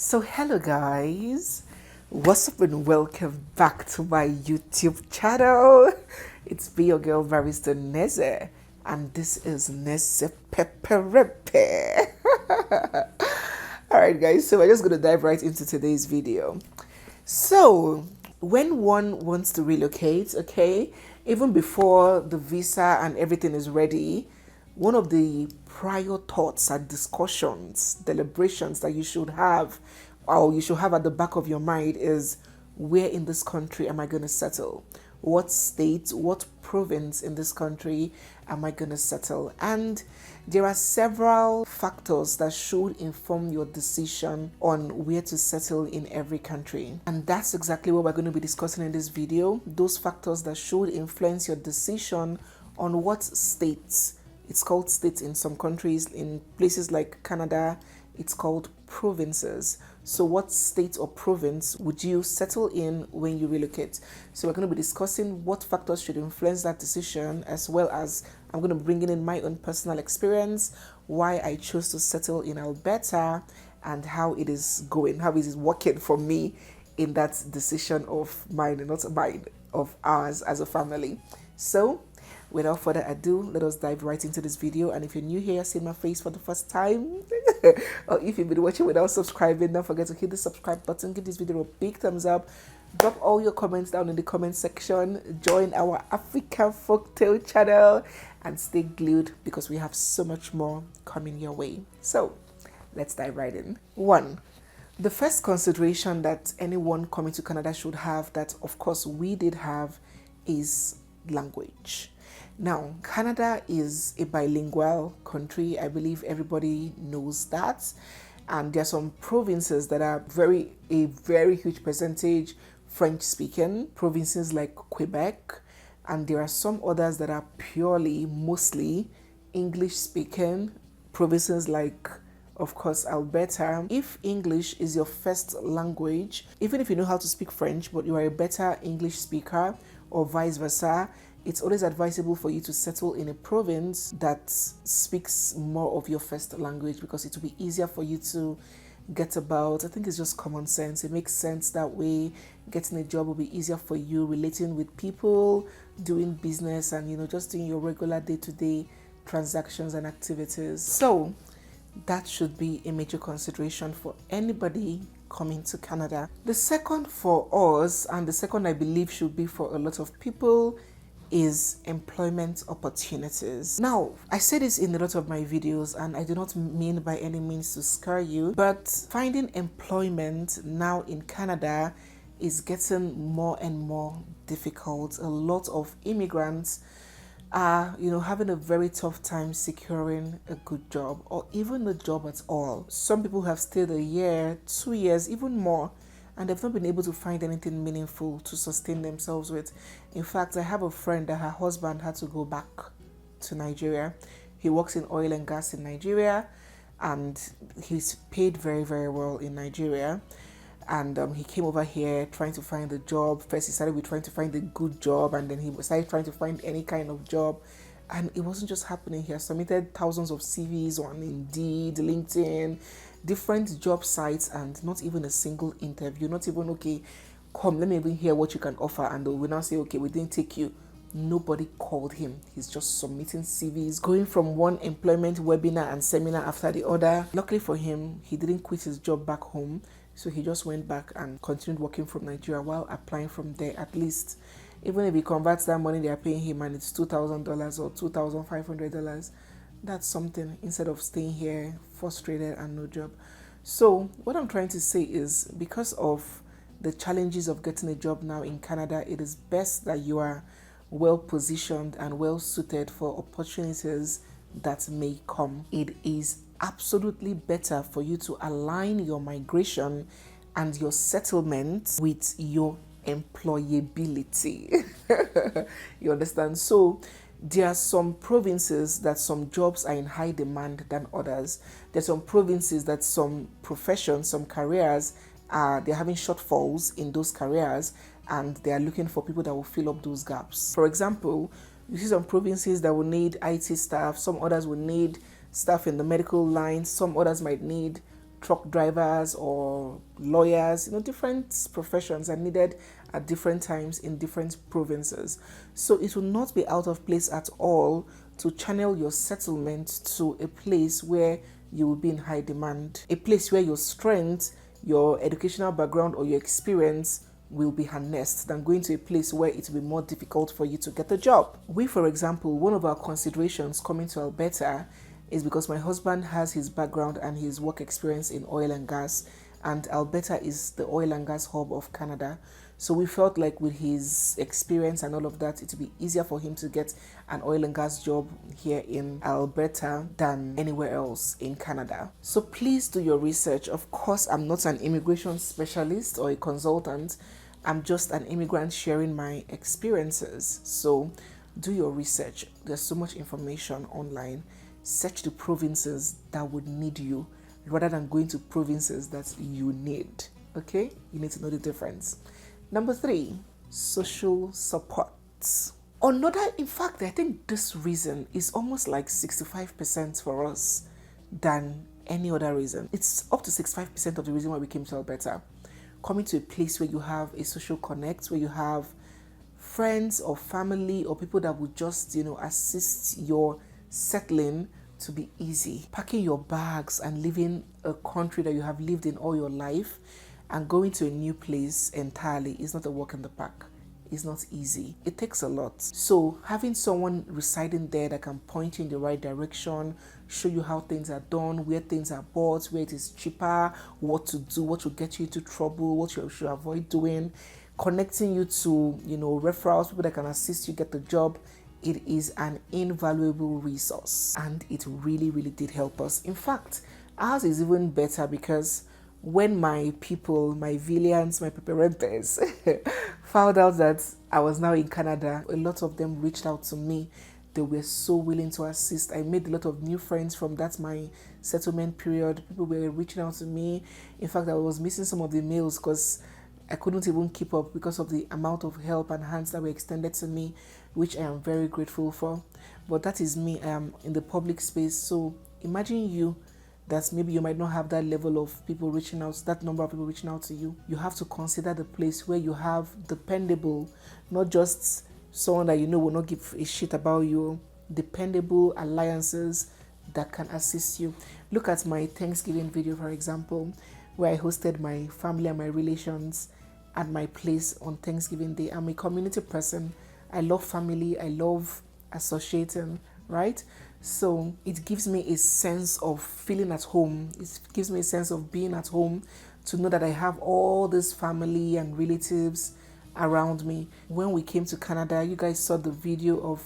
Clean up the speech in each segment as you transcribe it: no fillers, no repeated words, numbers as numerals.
So hello guys, what's up and welcome back to my YouTube channel. It's me, your girl barrister NEZE, and this is NEZE Peperempe. Alright guys, so we're just going to dive right into today's video. So when one wants to relocate, okay, even before the visa and everything is ready, one of the prior thoughts and discussions, deliberations that you should have, or you should have at the back of your mind is, where in this country am I going to settle? What state, what province in this country am I going to settle? And there are several factors that should inform your decision on where to settle in every country. And that's exactly what we're going to be discussing in this video. Those factors that should influence your decision on what states. It's called states in some countries. In places like Canada, it's called provinces. So what state or province would you settle in when you relocate? So we're going to be discussing what factors should influence that decision, as well as I'm going to bring in my own personal experience, why I chose to settle in Alberta, and how it is going, how it is working for me in that decision of mine, not mine, of ours as a family. So without further ado, let us dive right into this video. And if you're new here, seeing my face for the first time, or if you've been watching without subscribing, don't forget to hit the subscribe button, give this video a big thumbs up, drop all your comments down in the comment section, join our African Folktale channel, and stay glued because we have so much more coming your way. So let's dive right in. 1. The first consideration that anyone coming to Canada should have, that of course we did have, is language. Now, Canada is a bilingual country. I believe everybody knows that. And there are some provinces that are a very huge percentage French speaking, provinces like Quebec. And there are some others that are mostly English speaking, provinces like, of course, Alberta. If English is your first language, even if you know how to speak French, but you are a better English speaker, or vice versa, it's always advisable for you to settle in a province that speaks more of your first language, because it will be easier for you to get about. I think it's just common sense. It makes sense that way. Getting a job will be easier for you, relating with people, doing business, and just doing your regular day-to-day transactions and activities. So that should be a major consideration for anybody coming to Canada. The second for us, and the second I believe should be for a lot of people, is employment opportunities. Now, I say this in a lot of my videos, and I do not mean by any means to scare you, but finding employment now in Canada is getting more and more difficult. A lot of immigrants are, having a very tough time securing a good job, or even a job at all. Some people have stayed a year, 2 years, even more, and they've not been able to find anything meaningful to sustain themselves with. In fact, I have a friend that her husband had to go back to Nigeria. He works in oil and gas in Nigeria, and he's paid very, very well in Nigeria. And he came over here trying to find a job. First, he started with trying to find a good job, and then he started trying to find any kind of job. And it wasn't just happening here. Submitted thousands of CVs on Indeed, LinkedIn, different job sites, and not even a single interview. Not even, okay, come, let me even hear what you can offer. And we'll now say, okay, we didn't take you. Nobody called him. He's just submitting CVs, going from one employment webinar and seminar after the other. Luckily for him, he didn't quit his job back home. So he just went back and continued working from Nigeria while applying from there. At least, even if he converts that money they are paying him and it's $2,000 or $2,500, that's something, instead of staying here frustrated and no job. So what I'm trying to say is, because of the challenges of getting a job now in Canada, it is best that you are well positioned and well suited for opportunities that may come. It is absolutely better for you to align your migration and your settlement with your employability. You understand? So there are some provinces that some jobs are in high demand than others. There's some provinces that some professions, some careers they're having shortfalls in those careers, and they are looking for people that will fill up those gaps. For example, you see some provinces that will need IT staff, some others will need staff in the medical line, some others might need truck drivers or lawyers. Different professions are needed at different times in different provinces. So it will not be out of place at all to channel your settlement to a place where you will be in high demand, a place where your strength, your educational background, or your experience will be harnessed, than going to a place where it will be more difficult for you to get a job. We, for example, one of our considerations coming to Alberta is because my husband has his background and his work experience in oil and gas, and Alberta is the oil and gas hub of Canada. So we felt like with his experience and all of that, it would be easier for him to get an oil and gas job here in Alberta than anywhere else in Canada. So please do your research. Of course, I'm not an immigration specialist or a consultant. I'm just an immigrant sharing my experiences. So do your research. There's so much information online. Search the provinces that would need you rather than going to provinces that you need. Okay? You need to know the difference. Number 3, social support. In fact, I think this reason is almost like 65% for us than any other reason. It's up to 65% of the reason why we came to Alberta. Coming to a place where you have a social connect, where you have friends or family or people that would just, assist your settling to be easy. Packing your bags and leaving a country that you have lived in all your life and going to a new place entirely is not a walk in the park. It's not easy. It takes a lot. So having someone residing there that can point you in the right direction, show you how things are done, where things are bought, where it is cheaper, what to do, what will get you into trouble, what you should avoid doing, connecting you to, referrals, people that can assist you get the job. It is an invaluable resource, and it really, really did help us. In fact, ours is even better because when my people, my Villians, my Peperempes found out that I was now in Canada, a lot of them reached out to me. They were so willing to assist. I made a lot of new friends from that my settlement period. People were reaching out to me. In fact, I was missing some of the mails because I couldn't even keep up because of the amount of help and hands that were extended to me, which I am very grateful for. But that is me. I am in the public space. So imagine you that maybe you might not have that level of people reaching out, that number of people reaching out to you. You have to consider the place where you have dependable, not just someone that will not give a shit about you, dependable alliances that can assist you. Look at my Thanksgiving video, for example, where I hosted my family and my relations at my place on Thanksgiving Day. I'm a community person. I love family. I love associating, right? So it gives me a sense of feeling at home. It gives me a sense of being at home to know that I have all this family and relatives around me. When we came to Canada, you guys saw the video of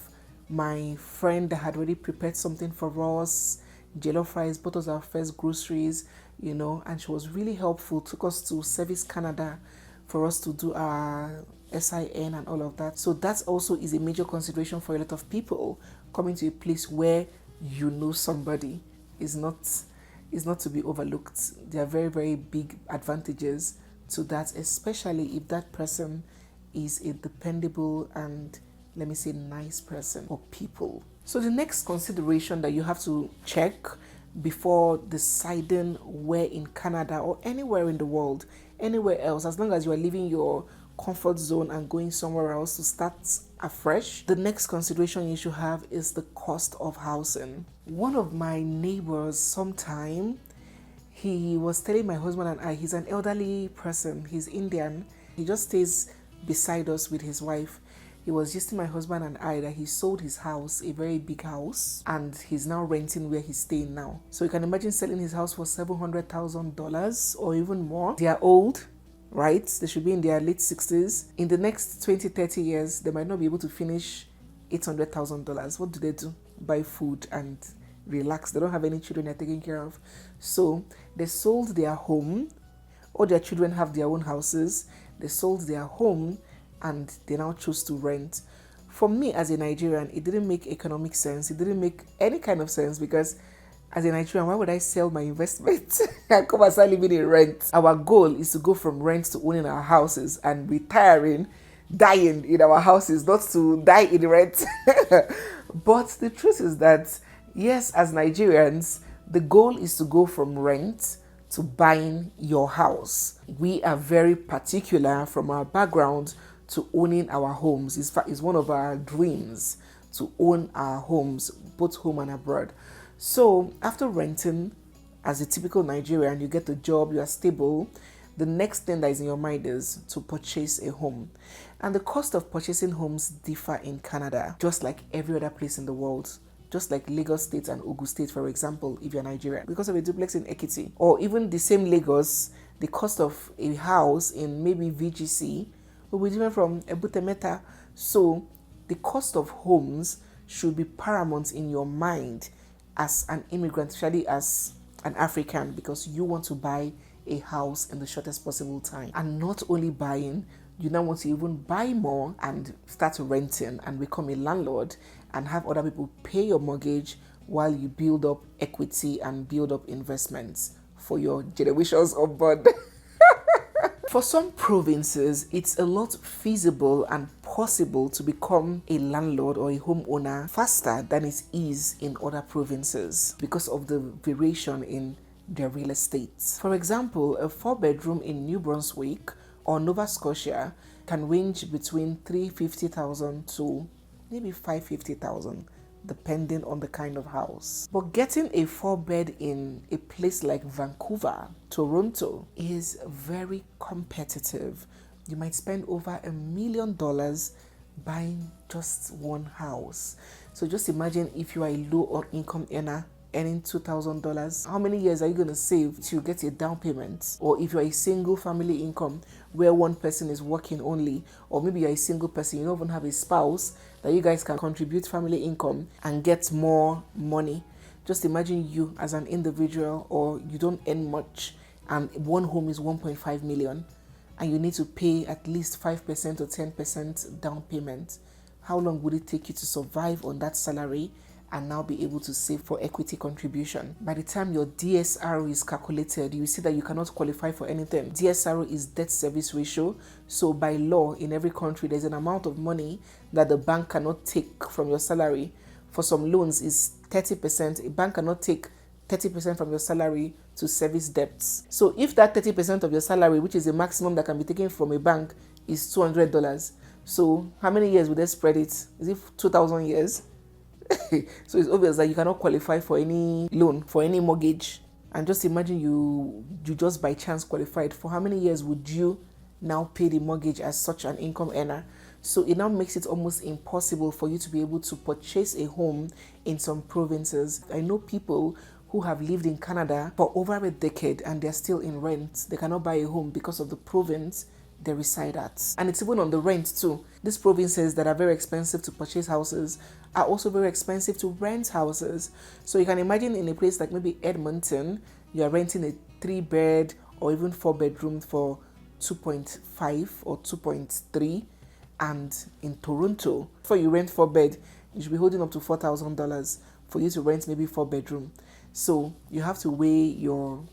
my friend that had already prepared something for us, jollof rice, bought us our first groceries, and she was really helpful, took us to Service Canada for us to do our SIN and all of that. So that also is a major consideration for a lot of people. Coming to a place where somebody is not to be overlooked. There are very, very big advantages to that, especially if that person is a dependable and, let me say, nice person or people. So the next consideration that you have to check before deciding where in Canada or anywhere in the world, anywhere else, as long as you are leaving your comfort zone and going somewhere else to start afresh, the next consideration you should have is the cost of housing. One of my neighbors sometime, he was telling my husband and I, he's an elderly person, he's Indian, he just stays beside us with his wife. He was just my husband and I that he sold his house, a very big house, and he's now renting where he's staying now. So you can imagine selling his house for $700,000 or even more. They are old, right? They should be in their late 60s. In the next 20-30 years, they might not be able to finish $800,000. What do? Buy food and relax. They don't have any children they're taking care of. So they sold their home. All their children have their own houses. They sold their home and they now choose to rent. For me as a Nigerian, it didn't make economic sense. It didn't make any kind of sense because as a Nigerian, why would I sell my investment and come and start living in rent? Our goal is to go from rent to owning our houses and retiring, dying in our houses, not to die in rent. But the truth is that, yes, as Nigerians, the goal is to go from rent to buying your house. We are very particular from our background to owning our homes. In fact, it's one of our dreams to own our homes, both home and abroad. So after renting, as a typical Nigerian, you get a job, you are stable. The next thing that is in your mind is to purchase a home. And the cost of purchasing homes differ in Canada, just like every other place in the world. Just like Lagos State and Ogun State, for example, if you're Nigerian, because of a duplex in Ekiti. Or even the same Lagos, the cost of a house in maybe VGC will be different from Ebutemeta. So the cost of homes should be paramount in your mind as an immigrant, especially as an African, because you want to buy a house in the shortest possible time. And not only buying, you now want to even buy more and start renting and become a landlord and have other people pay your mortgage while you build up equity and build up investments for your generations of bond. For some provinces, it's a lot feasible and possible to become a landlord or a homeowner faster than it is in other provinces because of the variation in their real estate. For example, a 4-bedroom in New Brunswick or Nova Scotia can range between $350,000 to maybe $550,000, depending on the kind of house. But getting a 4-bed in a place like Vancouver, Toronto, is very competitive. You might spend over $1 million buying just one house. So just imagine if you are a low or income earner earning $2,000, how many years are you going to save to get a down payment? Or if you're a single family income where one person is working only, or maybe you're a single person, you don't even have a spouse, that you guys can contribute family income and get more money. Just imagine you as an individual, or you don't earn much and one home is 1.5 million and you need to pay at least 5% or 10% down payment. How long would it take you to survive on that salary and now be able to save for equity contribution? By the time your DSR is calculated, you see that you cannot qualify for anything. DSR is debt service ratio. So by law, in every country, there's an amount of money that the bank cannot take from your salary. For some loans, is 30%. A bank cannot take 30% from your salary to service debts. So if that 30% of your salary, which is the maximum that can be taken from a bank, is $200, so how many years would they spread it? Is it 2,000 years? So it's obvious that you cannot qualify for any loan, for any mortgage. And just imagine you just by chance qualified. For how many years would you now pay the mortgage as such an income earner? So it now makes it almost impossible for you to be able to purchase a home in some provinces. I know people who have lived in Canada for over a decade and they're still in rent. They cannot buy a home because of the province they reside at. And it's even on the rent too. These provinces that are very expensive to purchase houses are also very expensive to rent houses. So you can imagine in a place like maybe Edmonton, you are renting a 3-bed or even 4-bedroom for 2.5 or 2.3. And in Toronto, before you rent 4-bed, you should be holding up to $4,000 for you to rent maybe 4-bedroom. So you have to weigh your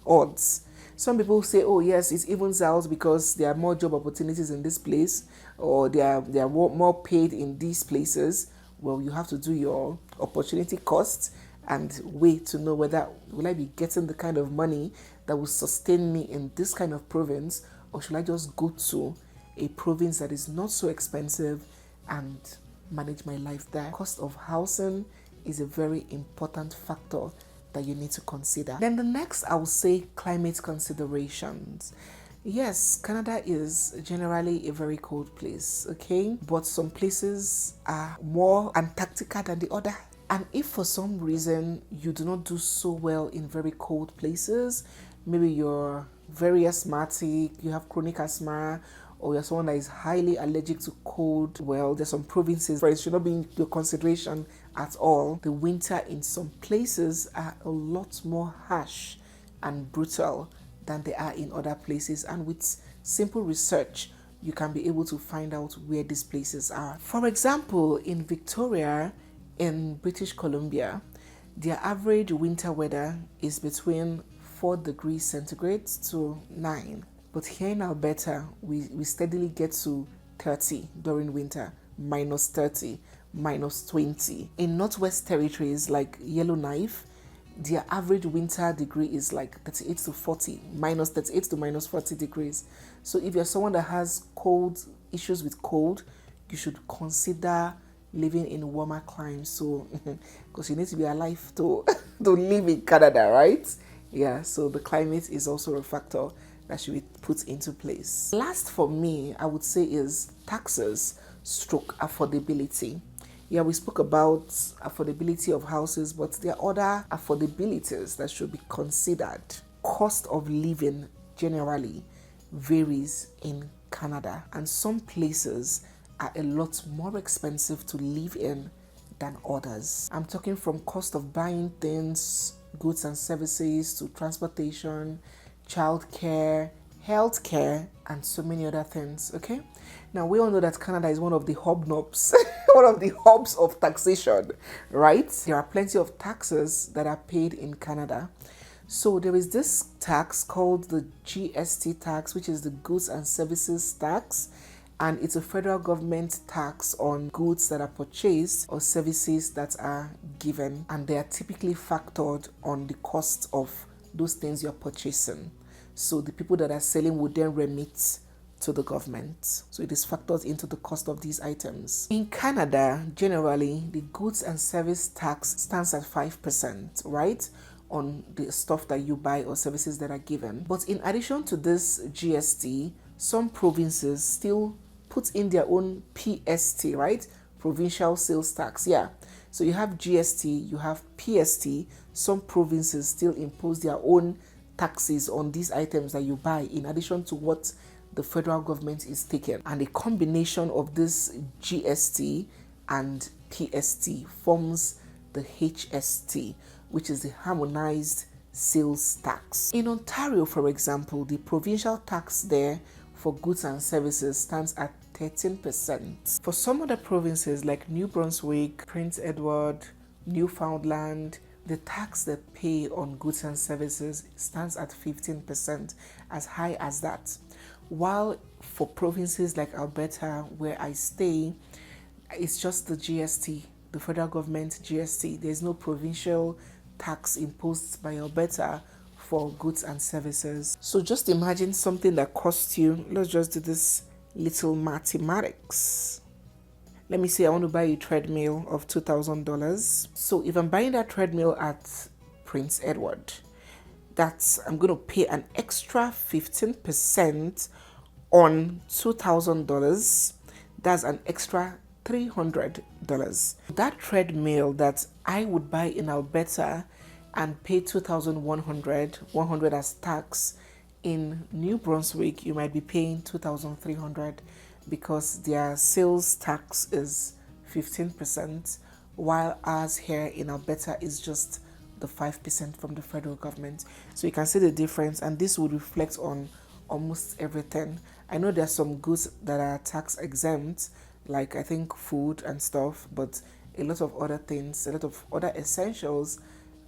odds. Some people say, oh yes, it evens out because there are more job opportunities in this place, or they are more paid in these places. Well, you have to do your opportunity cost and weigh to know whether will I be getting the kind of money that will sustain me in this kind of province, or should I just go to a province that is not so expensive and manage my life there. Cost of housing is a very important factor that you need to consider. Then the next, I will say, climate considerations. Yes, Canada is generally a very cold place, okay? But some places are more Antarctica than the other. And if for some reason you do not do so well in very cold places, maybe you're very asthmatic, you have chronic asthma, or you're someone that is highly allergic to cold, well, there's some provinces where it should not be in your consideration at all. The winter in some places are a lot more harsh and brutal than they are in other places. And with simple research, you can be able to find out where these places are. For example, in Victoria, in British Columbia, their average winter weather is between 4 degrees centigrade to 9. But here in Alberta, we steadily get to 30 during winter, minus 30, minus 20. In Northwest Territories like Yellowknife, their average winter degree is like 38 to 40, minus 38 to minus 40 degrees. So if you're someone that has cold, issues with cold, you should consider living in warmer climes. So, because you need to be alive to, to live in Canada, right? Yeah, so the climate is also a factor that should be put into place. Last for me, I would say is taxes stroke affordability. Yeah, we spoke about affordability of houses, but there are other affordabilities that should be considered. Cost of living generally varies in Canada, and some places are a lot more expensive to live in than others. I'm talking from cost of buying things, goods and services, to transportation, childcare, healthcare, and so many other things. Okay, now we all know that Canada is one of the hobnobs one of the hubs of taxation, right? There are plenty of taxes that are paid in Canada. So there is this tax called the GST tax, which is the goods and services tax, and it's a federal government tax on goods that are purchased or services that are given, and they are typically factored on the cost of those things you're purchasing. So the people that are selling would then remit to the government. So it is factored into the cost of these items. In Canada, generally, the goods and service tax stands at 5%, right? On the stuff that you buy or services that are given. But in addition to this GST, some provinces still put in their own PST, right? Provincial sales tax. Yeah. So you have GST, you have PST. Some provinces still impose their own taxes on these items that you buy, in addition to what the federal government is taking. And a combination of this GST and PST forms the HST, which is the harmonized sales tax. In Ontario, for example, the provincial tax there for goods and services stands at 13%. For some other provinces like New Brunswick, Prince Edward, Newfoundland, the tax they pay on goods and services stands at 15%, as high as that. While for provinces like Alberta, where I stay, it's just the GST, the federal government GST. There's no provincial tax imposed by Alberta for goods and services. So just imagine something that costs you, let's just do this little mathematics. Let me say I want to buy a treadmill of $2,000. So if I'm buying that treadmill at Prince Edward, I'm going to pay an extra 15% on $2,000. That's an extra $300. That treadmill that I would buy in Alberta and pay $2,100 as tax, in New Brunswick you might be paying $2,300 because their sales tax is 15%, while ours here in Alberta is just the 5% from the federal government. So you can see the difference, and this would reflect on almost everything. I know there are some goods that are tax exempt, like I think food and stuff, but a lot of other things, a lot of other essentials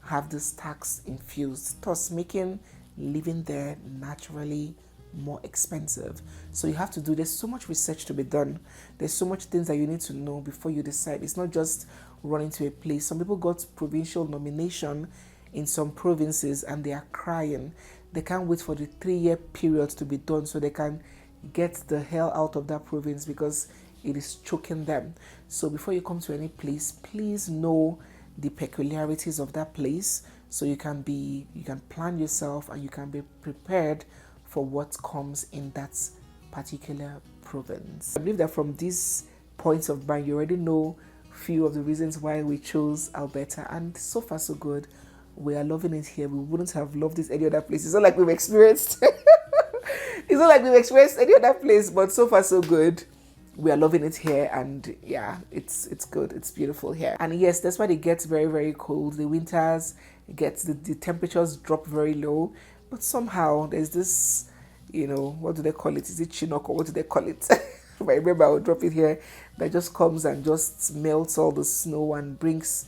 have this tax infused, thus making living there naturally more expensive. So you have to do, there's so much research to be done. There's so much things that you need to know before you decide. It's not just running to a place. Some people got provincial nomination in some provinces and they are crying. They can't wait for the 3-year period to be done so they can get the hell out of that province because it is choking them. So before you come to any place, please know the peculiarities of that place so you can plan yourself and you can be prepared for what comes in that particular province. I believe that from these points of mind, you already know few of the reasons why we chose Alberta, and so far so good. We are loving it here. We wouldn't have loved this any other place. It's not like we've experienced it's not like we've experienced any other place, but so far so good. We are loving it here, and yeah, it's good. It's beautiful here. And yes, that's why it gets very, very cold. The winters, the temperatures drop very low, but somehow there's this, what do they call it? Is it Chinook or what do they call it? If I remember, I'll drop it here. That just comes and just melts all the snow and brings,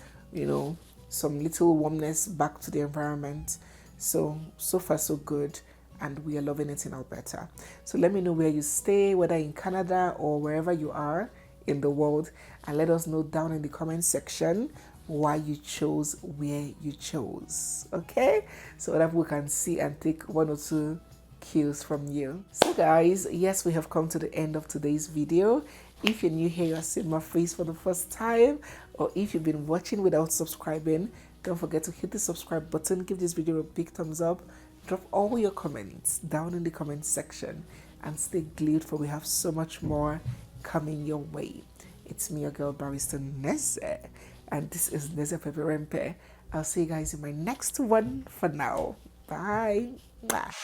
some little warmness back to the environment. So far so good. And we are loving it in Alberta. So let me know where you stay, whether in Canada or wherever you are in the world, and let us know down in the comment section why you chose where you chose. Okay, so that we can see and take one or two cues from you. So guys, yes, we have come to the end of today's video. If you're new here, you're seeing my face for the first time, or if you've been watching without subscribing, don't forget to hit the subscribe button, give this video a big thumbs up, drop all your comments down in the comment section, and stay glued, for we have so much more coming your way. It's me, your girl barrister NEZE, and this is NEZE Peperempe. I'll see you guys in my next one. For now, bye. Mwah.